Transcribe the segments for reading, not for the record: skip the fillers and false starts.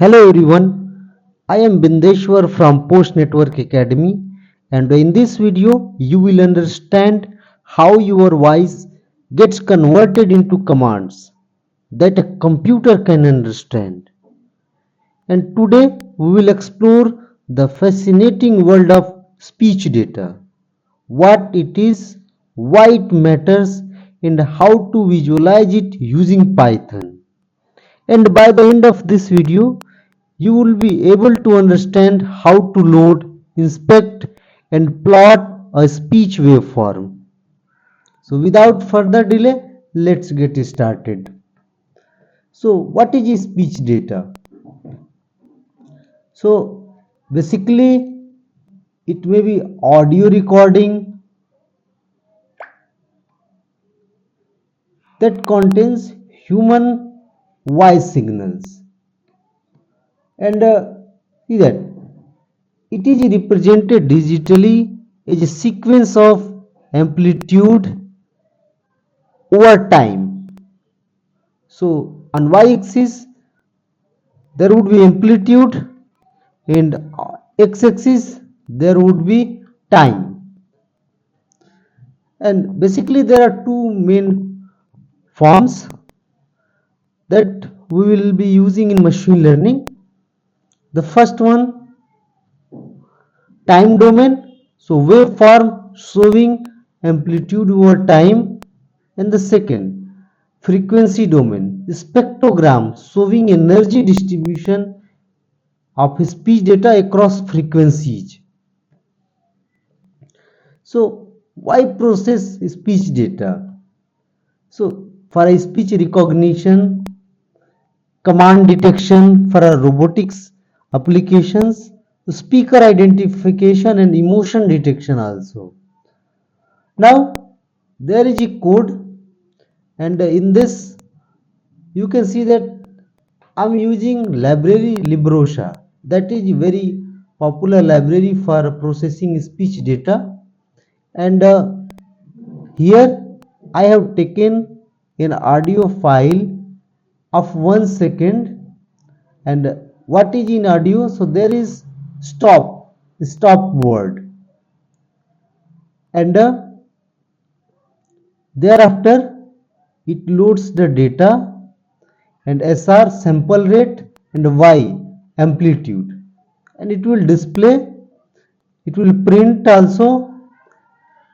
Hello everyone, I am Bindeshwar from Post Network Academy, and in this video you will understand how your voice gets converted into commands that a computer can understand. And today we will explore the fascinating world of speech data, what it is, why it matters, and how to visualize it using Python. And by the end of this video, you will be able to understand how to load, inspect, and plot a speech waveform. So without further delay, let's get started. So what is speech data? So basically it may be audio recording that contains human voice signals, and see that it is represented digitally as a sequence of amplitude over time. So on y-axis there would be amplitude, and x-axis there would be time. And basically there are two main forms that we will be using in machine learning. The first one, time domain, so waveform showing amplitude over time, and the second, frequency domain, spectrogram showing energy distribution of speech data across frequencies. So why process speech data? So for a speech recognition, command detection for robotics applications, speaker identification, and emotion detection also. Now there is a code, and in this you can see that I'm using library Librosa, that is a very popular library for processing speech data. And here I have taken an audio file of 1 second. And what is in audio? So there is stop word, and thereafter it loads the data, and SR sample rate, and Y amplitude, and it will display, it will print also,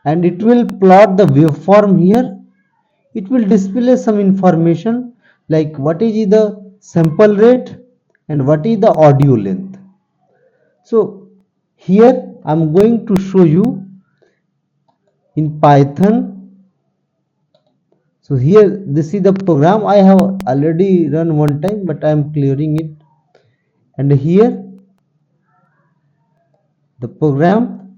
and it will plot the waveform here. It will display some information like what is the sample rate and what is the audio length. So here I'm going to show you in Python. So here this is the program I have already run one time, but I am clearing it. And here the program,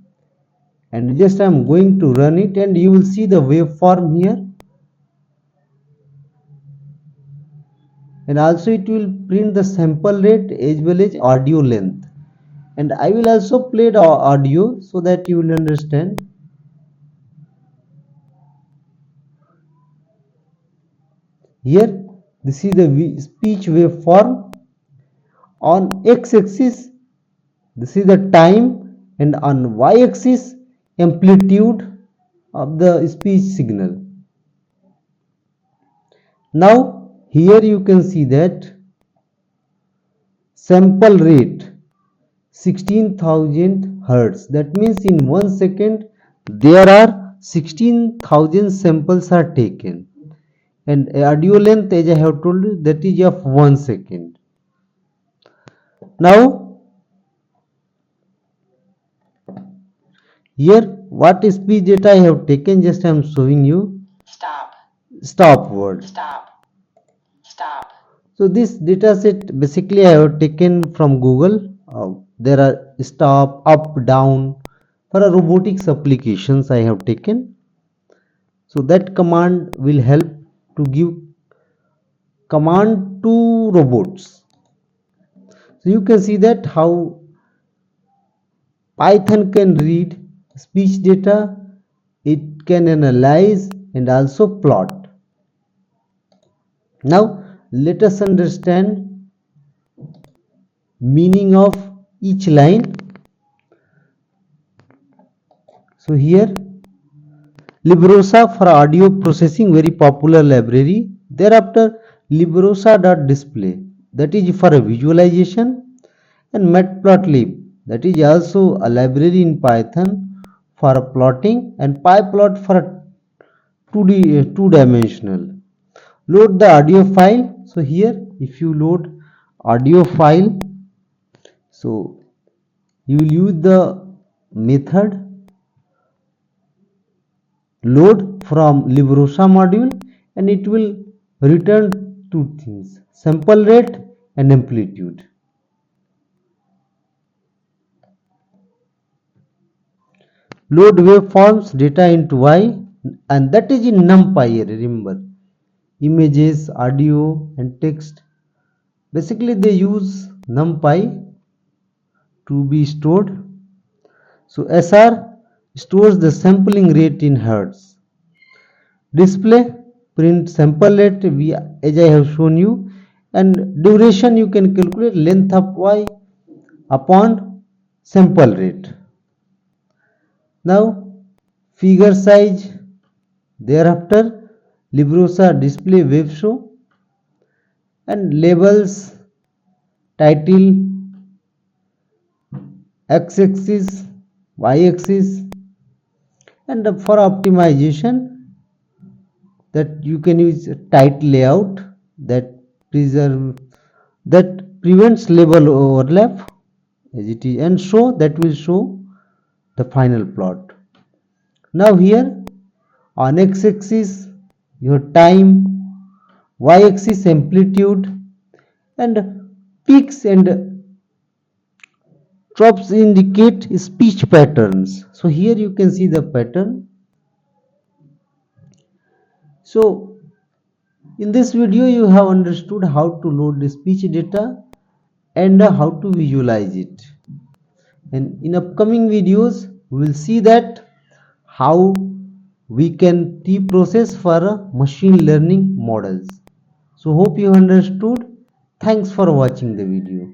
and just I am going to run it, and you will see the waveform here, and also it will print the sample rate as well as audio length. And I will also play the audio so that you will understand. Here this is the speech waveform. On x-axis this is the time, and on y-axis amplitude of the speech signal. Now here you can see that sample rate 16,000 hertz, that means in 1 second there are 16,000 samples are taken, and audio length, as I have told you, that is of 1 second. Now here what speech data I have taken, just I am showing you. Stop word. Stop. So this data set basically I have taken from Google. There are stop, up, down. For a robotics applications I have taken. So that command will help to give command to robots. So you can see that how Python can read speech data, it can analyze and also plot. Now let us understand meaning of each line. So here Librosa for audio processing, very popular library. Thereafter Librosa.display, that is for a visualization, and Matplotlib, that is also a library in Python for plotting, and PyPlot for 2 dimensional. Load the audio file. So here if you load audio file, so you will use the method load from Librosa module, and it will return two things: sample rate and amplitude. Load waveforms data into Y, and that is in NumPy. Remember, images, audio and text, basically they use NumPy to be stored. So SR stores the sampling rate in hertz. Display print sample rate as I have shown you, and duration you can calculate length of Y upon sample rate. Now figure size, thereafter Librosa display wave show, and labels, title, x-axis, y-axis, and for optimization that you can use tight layout that prevents label overlap as it is, and show that will show the final plot. Now here on x-axis your time, y-axis amplitude, and peaks and troughs indicate speech patterns. So here you can see the pattern. So in this video you have understood how to load the speech data and how to visualize it, and in upcoming videos we will see that how we can pre-process for machine learning models. So hope you understood. Thanks for watching the video.